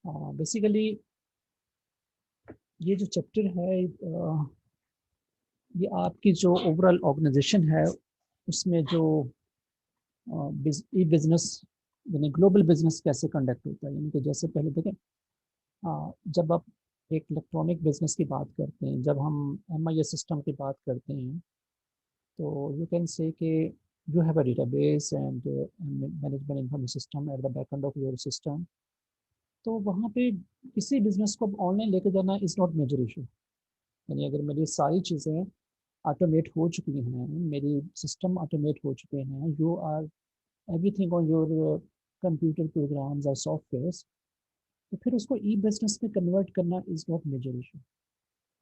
Basically ये जो chapter है ये आपकी जो ओवरऑल ऑर्गेनाइजेशन है उसमें जो ई बिजनेस यानी ग्लोबल बिजनेस कैसे कंडक्ट होता है। यानी कि जैसे पहले देखें, जब आप एक इलेक्ट्रॉनिक बिजनेस की बात करते हैं, जब हम MIS सिस्टम की बात करते हैं, तो यू कैन से कि you have a database and management information system at the back end of your system। तो वहाँ पे किसी बिजनेस को ऑनलाइन लेके जाना इज़ नॉट मेजर इशू। यानी अगर मेरी सारी चीज़ें ऑटोमेट हो चुकी हैं, मेरी सिस्टम ऑटोमेट हो चुके हैं, you are everything on your computer programs और सॉफ्टवेयर, तो फिर उसको ई बिजनेस में कन्वर्ट करना is not major issue.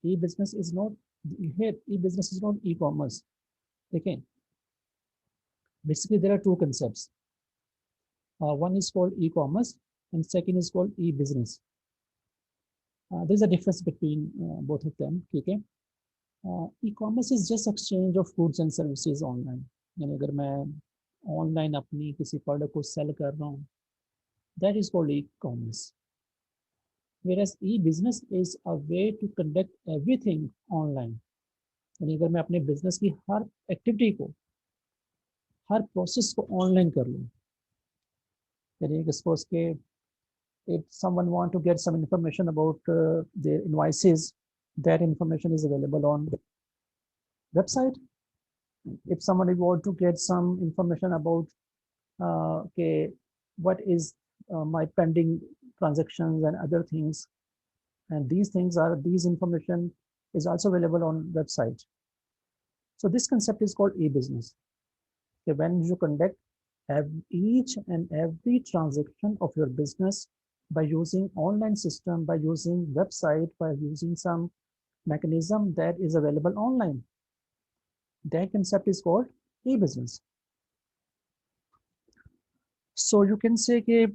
E business is not e business is not e commerce. देखें, basically there are two concepts. One is called e-commerce and second is called e-business. There's a difference between both of them, ठीक है। E-commerce is just exchange of goods and services online। यानी अगर मैं online अपनी किसी product को cell कर रहा हूँ, that is called e-commerce। Whereas e-business is a way to conduct everything online। यानी अगर मैं अपने बिजनेस की हर एक्टिविटी को, हर प्रोसेस को ऑनलाइन कर लूँ, यानी कि सपोज के if someone want to get some information about their invoices, that information is available on website। If someone want to get some information about okay, what is my pending transactions and other things, and these information is also available on website। So this concept is called e-business। Okay, when you conduct each and every transaction of your business by using online system, by using website, by using some mechanism that is available online, that concept is called e-business। So you can say कि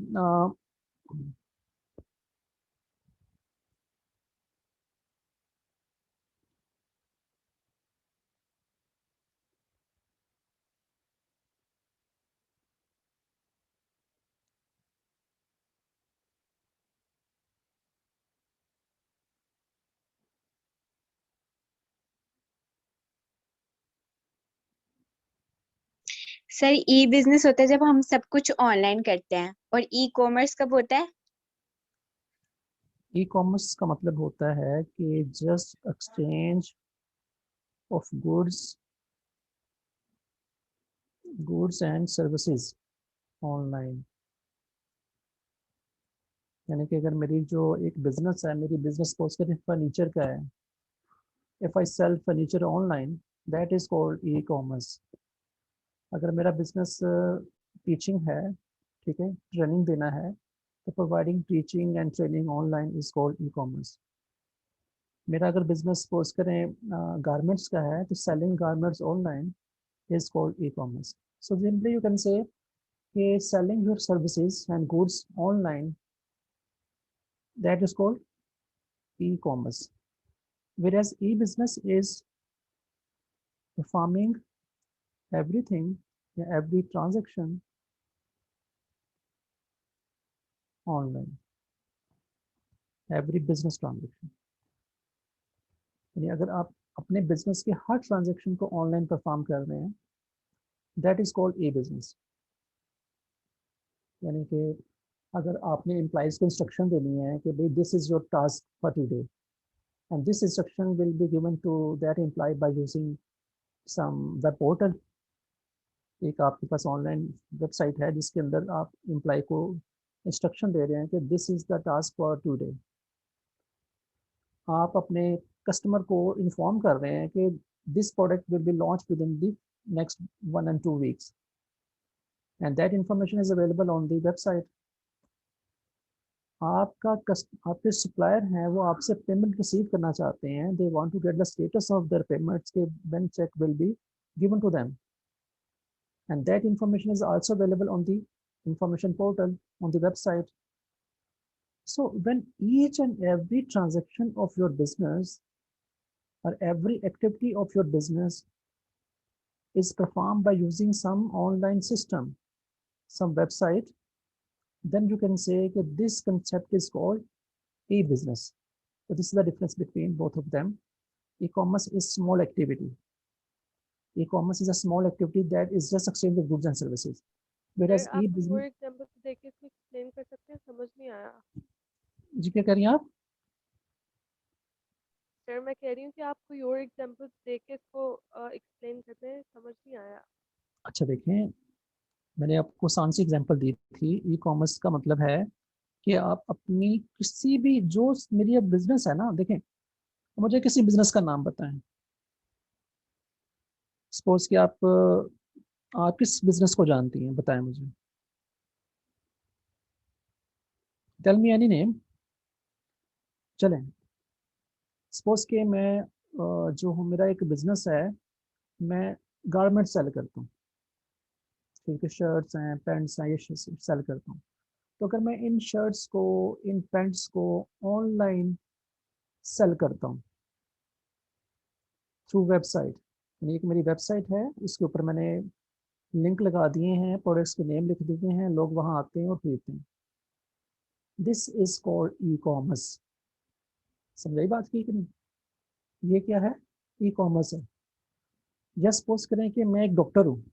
sir ई business होता है जब हम सब कुछ online करते हैं, और ई कॉमर्स कब होता है? ई-कॉमर्स का मतलब होता है कि just exchange of goods and services online. यानी कि अगर मेरी जो एक बिजनेस है, मेरी बिजनेस को उसके फर्नीचर का है, if I sell furniture online, that is called e commerce. अगर मेरा बिजनेस टीचिंग है, ठीक है, ट्रेनिंग देना है, तो providing teaching and training online is called e commerce. मेरा अगर बिजनेस सपोज करें गारमेंट्स का है, तो selling garments online is called e commerce. So simply you can say कि selling your services and goods online, that is called e commerce. whereas e-business is performing everything, every transaction online, every business transaction। यानी अगर आप अपने business के हर transaction को online perform कर रहे हैं, that is called a business. यानी कि अगर आपने एम्प्लॉइज को इंस्ट्रक्शन देनी है कि भाई this is your task for today, and this instruction will be given to that employ by using some web portal. एक आपके पास ऑनलाइन वेबसाइट है जिसके अंदर आप एम्प्लॉय को इंस्ट्रक्शन दे रहे हैं कि this is the task for today. आप अपने कस्टमर को इन्फॉर्म कर रहे हैं कि this product will be launch within the next 1 and 2 weeks, and that information is available on the website. आपके सप्लायर हैं, वो आपसे पेमेंट रिसीव करना चाहते हैं, they want to get the status of their payments के when cheque will be given to them, and that information is also available on the information portal on the website। So when each and every transaction of your business or every activity of your business is performed by using some online system, some website, then you can say that this concept is called e-business. So this is the difference between both of them. E-commerce is small activity. E-commerce is a small activity that is just exchange of goods and services. Whereas sir आप e-business, for example देख के इसको explain कर सकते हैं, समझ नहीं आया। जी क्या कह रही हैं आप? सर मैं कह रही हूँ कि आप कोई और एग्जांपल देख के इसको एक्सप्लेन करते हैं, समझ नहीं आया। अच्छा देखें, मैंने आपको आसान सी एग्जांपल दी थी। ई कॉमर्स का मतलब है कि आप अपनी किसी भी, जो मेरी अब बिजनेस है ना, देखें मुझे किसी बिजनेस का नाम बताएं। सपोज कि आप किस बिजनेस को जानती हैं, बताएं मुझे। Tell me any name. चलें, सपोज कि मैं जो हूँ, मेरा एक बिजनेस है, मैं गारमेंट सेल करता हूँ, ठीक है, शर्ट्स हैं, पैंट्स हैं, ये सेल करता हूँ। तो अगर मैं इन शर्ट्स को, इन पैंट्स को ऑनलाइन सेल करता हूँ थ्रू वेबसाइट, यानी एक मेरी वेबसाइट है, उसके ऊपर मैंने लिंक लगा दिए हैं, प्रोडक्ट्स के नेम लिख दिए हैं, लोग वहाँ आते हैं और खरीदते हैं। This is called e commerce. समझाई बात की कि नहीं? ये क्या है? ई कॉमर्स है। या सपोज करें कि मैं एक डॉक्टर हूँ,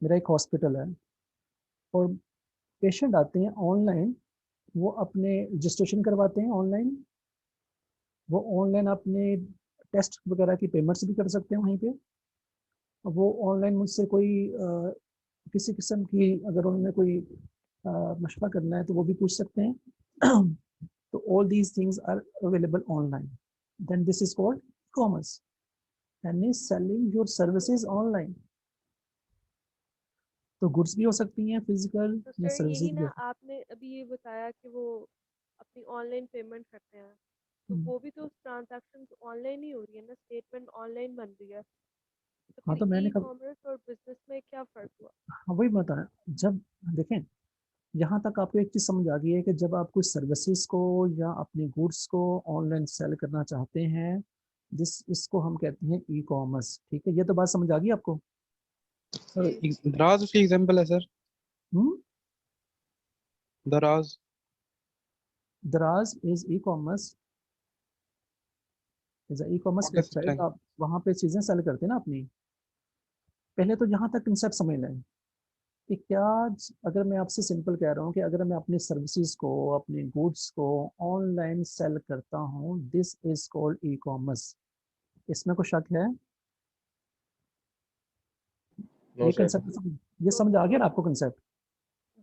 मेरा एक हॉस्पिटल है, और पेशेंट आते हैं ऑनलाइन, वो अपने रजिस्ट्रेशन करवाते हैं ऑनलाइन, वो ऑनलाइन अपने टेस्ट वगैरह की पेमेंट्स भी कर सकते हैं वहीं पे। वो ऑनलाइन मुझसे कोई किसी किस्म की, अगर उन्होंने कोई मशवरा करना है तो वो भी पूछ सकते हैं। तो all these things are available online, then this is called commerce and is selling your services online. तो गुड्स भी हो सकती हैं फिजिकल, तो या सर सर्विसेज यही भी ना हो सकती आपने अभी ये बताया कि वो अपनी ऑनलाइन पेमेंट करते हैं, तो हैं। वो भी तो ट्रांजैक्शन ऑनलाइन ही हो रही है ना, स्टेटमेंट ऑनलाइन बन रही है। तो हाँ फिर तो मैंने ई कहा, कॉमर्स और बिजनेस में क्या फर्क हुआ? हाँ वही बताया। जब देखें, यहाँ तक आपको एक चीज़ समझ आ गई है कि जब आप कुछ सर्विसेज को या अपने गुड्स को ऑनलाइन सेल करना चाहते हैं, इसको हम कहते हैं ई कॉमर्स। ठीक है, ये तो बात समझ आ गई आपको? सर दराज उसकी एग्जांपल है सर। हम्म, दराज। दराज is e commerce, is e commerce okay sir, website. Thank आप वहाँ पे चीज़ें सेल करते हैं ना अपनी। पहले तो यहाँ तक कंसेप्ट समझ लें कि क्या, अगर मैं आपसे सिंपल कह रहा हूँ कि अगर मैं अपनी सर्विसेज को, अपने गुड्स को ऑनलाइन सेल करता हूँ, this is called e commerce. इसमें कोई शक है? नो ये सर। कंसेप्ट, ये समझ आ गया ना आपको कंसेप्ट?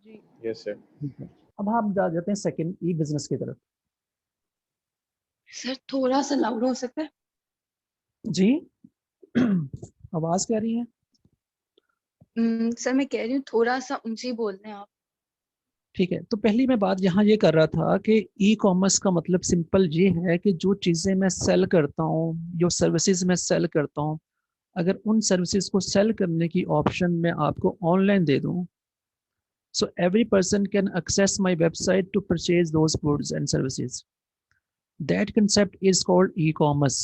जी यस सर। ठीक है, अब हम जा जाते हैं सेकंड ई बिजनेस की तरफ। सर थोड़ा सा लाउड हो सकता है? जी। आवाज क्या रही है? सर मैं कह रही हूँ थोड़ा सा ऊंची बोल रहे हैं आप। ठीक है, तो पहली मैं बात यहाँ ये कर रहा था कि ई कॉमर्स का मतलब सिंपल ये है कि जो चीज़ें मैं सेल करता हूँ, जो सर्विसेज मैं सेल करता हूँ, अगर उन सर्विसेज को सेल करने की ऑप्शन मैं आपको ऑनलाइन दे दूँ, so every person can access my website to purchase those goods and services. That concept is called e-commerce.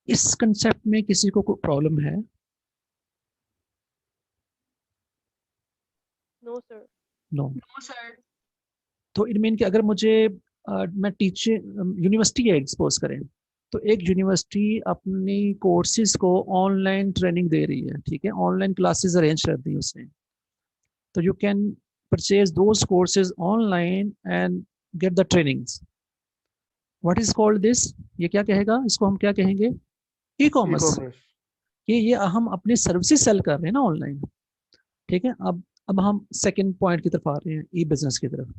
इस कंसेप्ट में किसी को कोई प्रॉब्लम है? No sir. No. No sir. तो इट मीन कि अगर मुझे मैं टीचर, यूनिवर्सिटी है सपोज करें, तो एक यूनिवर्सिटी अपनी कोर्सेज को ऑनलाइन ट्रेनिंग दे रही है, ठीक है, ऑनलाइन क्लासेस अरेंज कर दी उसने, तो you can purchase those courses online and get the trainings. What is called this? ये क्या कहेगा, इसको हम क्या कहेंगे? E commerce. ये हम अपनी सर्विसेज सेल कर रहे हैं ना ऑनलाइन। ठीक है, अब हम सेकंड पॉइंट की तरफ आ रहे हैं, ई बिजनेस की तरफ।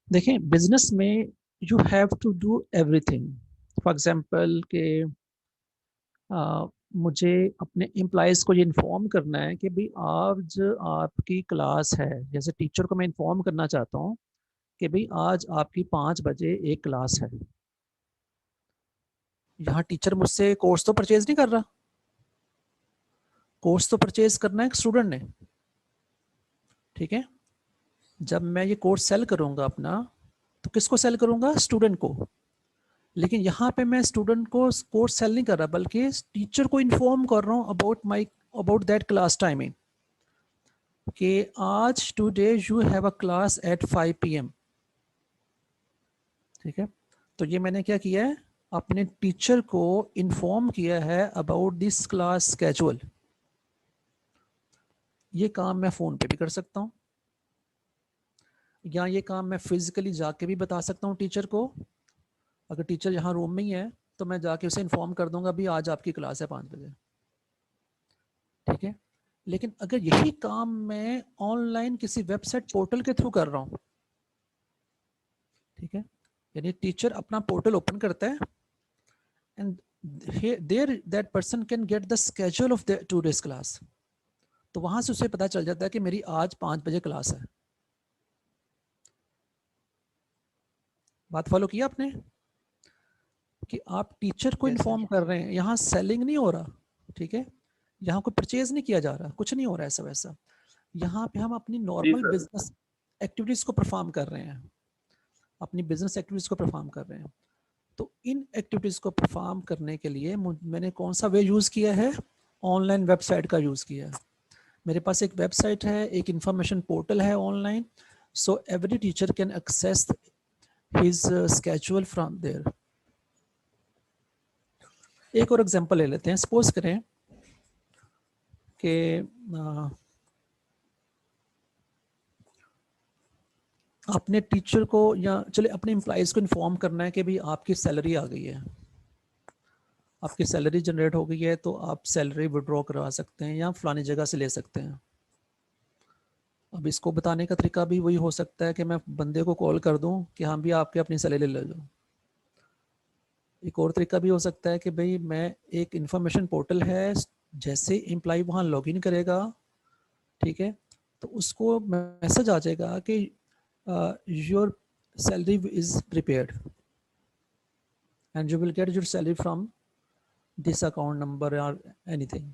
देखें, बिजनेस में you have to do everything. For example के मुझे अपने एम्प्लॉयज़ को ये इन्फॉर्म करना है कि भाई आज आपकी क्लास है, जैसे टीचर को मैं इन्फॉर्म करना चाहता हूँ कि भाई आज आपकी 5 बजे एक क्लास है। यहाँ टीचर मुझसे कोर्स तो परचेज नहीं कर रहा, कोर्स तो परचेज करना है स्टूडेंट ने। ठीक है, जब मैं ये कोर्स सेल करूंगा अपना, तो किसको सेल करूंगा? स्टूडेंट को। लेकिन यहाँ पे मैं स्टूडेंट को कोर्स सेल नहीं कर रहा, बल्कि टीचर को इन्फॉर्म कर रहा हूँ अबाउट दैट क्लास टाइमिंग। कि आज today you have a class at 5 PM, ठीक है। तो ये मैंने क्या किया है, अपने टीचर को इन्फॉर्म किया है अबाउट दिस क्लास स्केड्यूल। ये काम मैं फ़ोन पे भी कर सकता हूँ, या ये काम मैं फिजिकली जाके भी बता सकता हूँ टीचर को। अगर टीचर यहाँ रूम में ही है तो मैं जाके उसे इन्फॉर्म कर दूंगा भी आज आपकी क्लास है 5 बजे, ठीक है। लेकिन अगर यही काम मैं ऑनलाइन किसी वेबसाइट पोर्टल के थ्रू कर रहा हूँ, ठीक है, यानी टीचर अपना पोर्टल ओपन करता है and there that person can get the schedule of the today's class. तो वहां से उसे पता चल जाता है कि मेरी आज 5 बजे क्लास है। बात फॉलो किया आपने कि आप टीचर को Yes, sir. इन्फॉर्म कर रहे हैं, यहाँ सेलिंग नहीं हो रहा, ठीक है, यहाँ कोई परचेज नहीं किया जा रहा, कुछ नहीं हो रहा ऐसा वैसा। यहाँ पे हम अपनी नॉर्मल सर। बिजनेस एक्टिविटीज को परफॉर्म कर रहे हैं, अपनी बिजनेस एक्टिविटीज को परफॉर्म कर रहे हैं। तो इन एक्टिविटीज को परफॉर्म करने के लिए मैंने कौन सा वे यूज किया है, ऑनलाइन वेबसाइट का यूज किया है। मेरे पास एक वेबसाइट है, एक इंफॉर्मेशन पोर्टल है online, so every teacher can access his schedule from there. एक और एग्जांपल ले लेते हैं। सपोज करें कि अपने टीचर को या चले अपने एम्प्लॉइज को इन्फॉर्म करना है कि भाई आपकी सैलरी आ गई है, आपकी सैलरी जनरेट हो गई है, तो आप सैलरी विड्रॉ करवा सकते हैं या फलानी जगह से ले सकते हैं। अब इसको बताने का तरीका भी वही हो सकता है कि मैं बंदे को कॉल कर दूं कि हाँ भी आपके अपनी सैलरी ले लो। एक और तरीका भी हो सकता है कि भाई मैं एक इंफॉर्मेशन पोर्टल है, जैसे एम्प्लॉय वहाँ लॉगिन करेगा, ठीक है, तो उसको मैसेज आ जाएगा कि your salary is prepared and you will get your salary from this account number और एनीथिंग।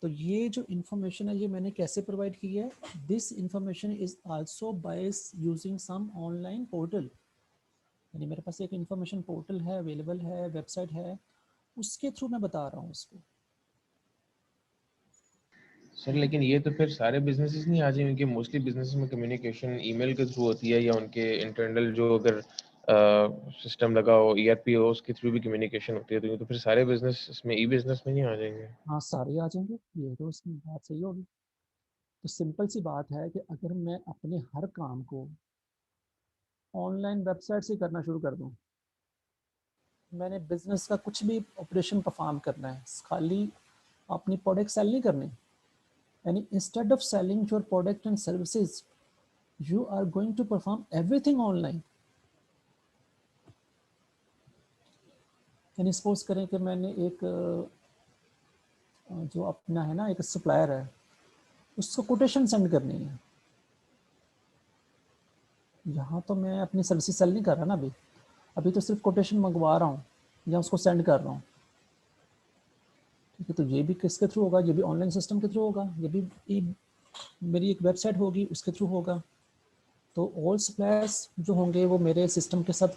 तो ये जो इंफॉर्मेशन है ये मैंने कैसे प्रोवाइड की है, this information is also by using some online portal. यानी मेरे पास एक इंफॉर्मेशन पोर्टल है, अवेलेबल है, वेबसाइट है, उसके थ्रू मैं बता रहा हूँ उसको। सर लेकिन ये तो फिर सारे बिजनेसेस नहीं आ जाएंगे, क्योंकि मोस्टली बिजनेसेस में कम्युनिकेशन ईमेल के थ्रू होती है, या उनके इंटरनल जो अगर सिस्टम लगा हो, ईआरपी हो, उसके थ्रू भी कम्युनिकेशन होती है। तो ये तो फिर सारे बिजनेस इसमें ई बिजनेस में नहीं आ जाएंगे। हाँ सारे आ जाएंगे, ये तो उसकी बात सही होगी। तो सिंपल सी बात है कि अगर मैं अपने हर काम को ऑनलाइन वेबसाइट से करना शुरू कर दूं, मैंने बिजनेस का कुछ भी ऑपरेशन परफॉर्म करना है, खाली अपनी प्रोडक्ट सेल नहीं करनी, यानी instead of selling your product and services you are going to perform everything online. यानी सपोज करें कि मैंने एक जो अपना है ना एक सप्लायर है, उसको कोटेशन सेंड करनी है। यहाँ तो मैं अपनी सर्विस सेल नहीं कर रहा ना, अभी तो सिर्फ कोटेशन मंगवा रहा हूँ या उसको सेंड कर रहा हूँ, ठीक है। तो ये भी किसके थ्रू होगा, ये भी ऑनलाइन सिस्टम के थ्रू होगा, ये भी मेरी एक वेबसाइट होगी उसके थ्रू होगा। तो ऑल सप्लायर्स जो होंगे वो मेरे सिस्टम के साथ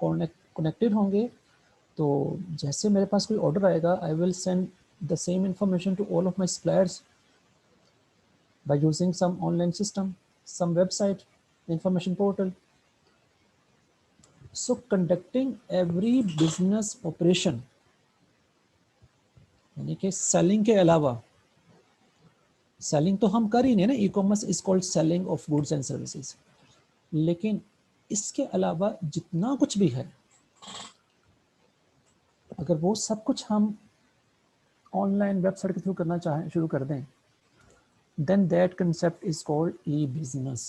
कनेक्टेड होंगे। तो जैसे मेरे पास कोई ऑर्डर आएगा, I will send the same information to all of my suppliers by using some online system, some website, information portal. So conducting every business operation, यानी कि सेलिंग के अलावा, सेलिंग तो हम कर ही नहीं ना, e commerce is called selling of goods and services, लेकिन इसके अलावा जितना कुछ भी है, अगर वो सब कुछ हम ऑनलाइन वेबसाइट के थ्रू करना चाहें, शुरू कर दें, then that concept is called e-business,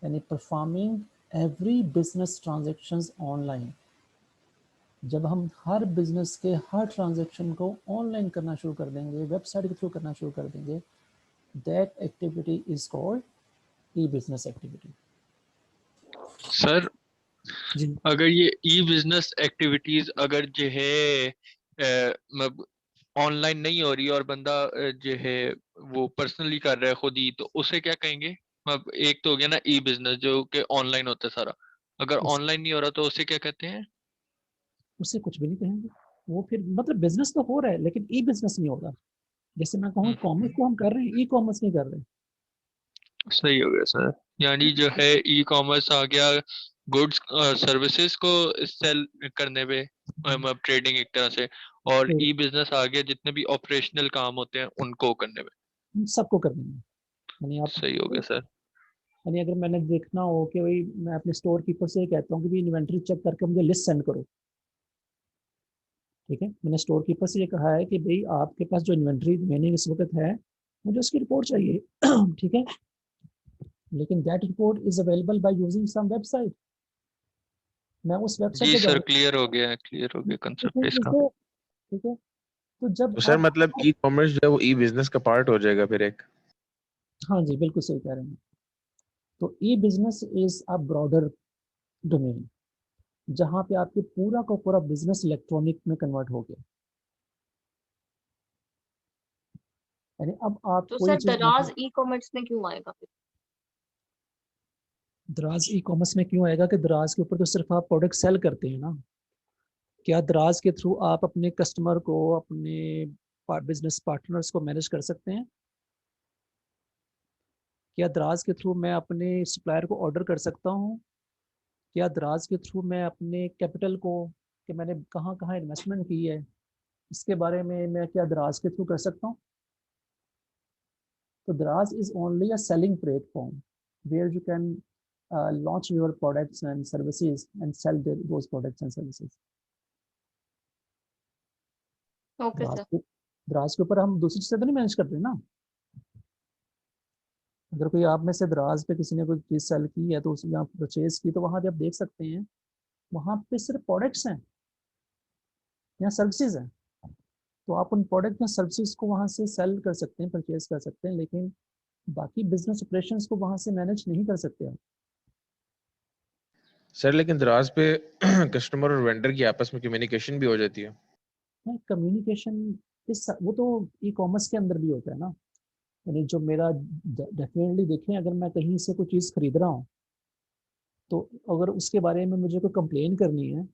यानी performing every business transactions online। जब हम हर बिजनेस के हर ट्रांजेक्शन को ऑनलाइन करना शुरू कर देंगे, वेबसाइट के थ्रू करना शुरू कर देंगे, that activity is called e-business activity। Sir ji अगर ये ई बिजनेस एक्टिविटीज अगर जो है ऑनलाइन नहीं हो रही और बंदा जो है वो पर्सनली कर रहा है खुद ही, तो उसे क्या कहेंगे? मतलब एक तो हो गया ना ई बिजनेस जो कि ऑनलाइन होता है सारा, अगर ऑनलाइन नहीं हो रहा तो उसे क्या कहते हैं? उसे कुछ भी नहीं कहेंगे, वो फिर मतलब बिजनेस तो हो रहा है लेकिन ई बिजनेस नहीं होगा। जैसे मैं कहूँ कॉमर्स को हम कर रहे हैं, ई कॉमर्स नहीं कर रहे। सही हो गया सर। यानी जो है ई कॉमर्स आ गया गुड्स सर्विसेज को सेल करने पे, मतलब ट्रेडिंग एक तरह से, और तो ई बिजनेस आ गया जितने भी ऑपरेशनल काम होते हैं उनको करने पे। हम सबको कर देंगे। यानी आप, सही हो गया सर। यानी अगर मैंने देखना हो कि भाई मैं अपने स्टोर कीपर से ये कहता हूँ कि भाई इन्वेंट्री चेक करके मुझे लिस्ट सेंड करो, ठीक है, मैंने स्टोर कीपर से ये कहा है कि भाई आपके पास जो इन्वेंट्री रिमेनिंग इस वक्त है मुझे उसकी रिपोर्ट चाहिए ठीक है, लेकिन that report is available by using some website. मैं उस वेबसाइट जी पे सर, जाऊँ, क्लियर हो गया ठीक है, कंसेप्ट इसका। ठीक है। तो जब तो सर आप, मतलब ई कॉमर्स जो है वो ई बिजनेस का पार्ट हो जाएगा फिर एक। हाँ जी बिल्कुल सही कह रहे हैं। तो e business is a broader domain जहाँ पे आपके पूरा का पूरा बिजनेस इलेक्ट्रॉनिक में कन्वर्ट हो गया। यानी अब आप तो कोई सर चीज, दराज ई कॉमर्स में क्यों आएगा फिर? दराज ई कॉमर्स में क्यों आएगा कि दराज के ऊपर तो सिर्फ आप प्रोडक्ट सेल करते हैं ना। क्या दराज के थ्रू आप अपने कस्टमर को, अपने बिजनेस पार्टनर्स को मैनेज कर सकते हैं? क्या दराज के थ्रू मैं अपने सप्लायर को ऑर्डर कर सकता हूँ? क्या दराज के थ्रू मैं अपने कैपिटल को, कि मैंने कहाँ कहाँ इन्वेस्टमेंट की है, इसके बारे में मैं क्या दराज के थ्रू कर सकता हूँ? तो Daraz is only a selling platform where you can launch your products and services and sell those products and services. Okay sir. दराज के ऊपर हम दूसरी चीजें तो नहीं मैनेज कर रहे ना। अगर कोई आप में से दराज पे किसी ने कोई चीज सेल की है तो उस या परचेज की, तो वहां पे आप देख सकते हैं वहां पे सिर्फ प्रोडक्ट्स हैं या सर्विसेज हैं। तो आप उन प्रोडक्ट या सर्विसेज को वहां से सेल कर सकते हैं, परचेज कर सकते हैं, लेकिन बाकी बिजनेस ऑपरेशंस को वहां से मैनेज नहीं कर सकते आप। सर लेकिन दराज पे कस्टमर और वेंडर की आपस में कम्युनिकेशन भी हो जाती है। कम्युनिकेशन इस वो तो ई कॉमर्स के अंदर भी होता है ना। यानी जो मेरा, डेफिनेटली देखें, अगर मैं कहीं से कोई चीज़ खरीद रहा हूँ तो अगर उसके बारे में मुझे कोई कंप्लेन करनी है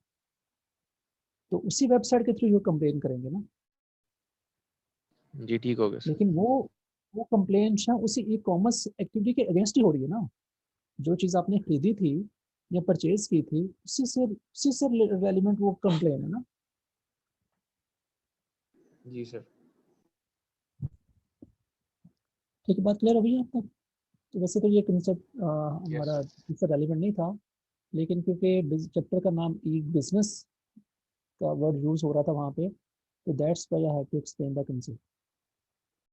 तो उसी वेबसाइट के थ्रू वो कंप्लेन करेंगे ना। जी ठीक हो गया सर। लेकिन वो कंप्लेन उसी ई कॉमर्स एक्टिविटी के अगेंस्ट ही हो रही है ना। जो चीज़ आपने खरीदी थी या परचेज की थी उसी से रेलिवेंट वो कंप्लेन है ना। जी सर। ठीक है, बात क्लियर हो गई है आपको? तो वैसे तो ये कंसेप्ट यस हमारा सर। इससे रेलिवेंट नहीं था, लेकिन क्योंकि चैप्टर का नाम ई बिजनेस का वर्ड यूज हो रहा था वहाँ पे, तो that's why I have to explain the concept.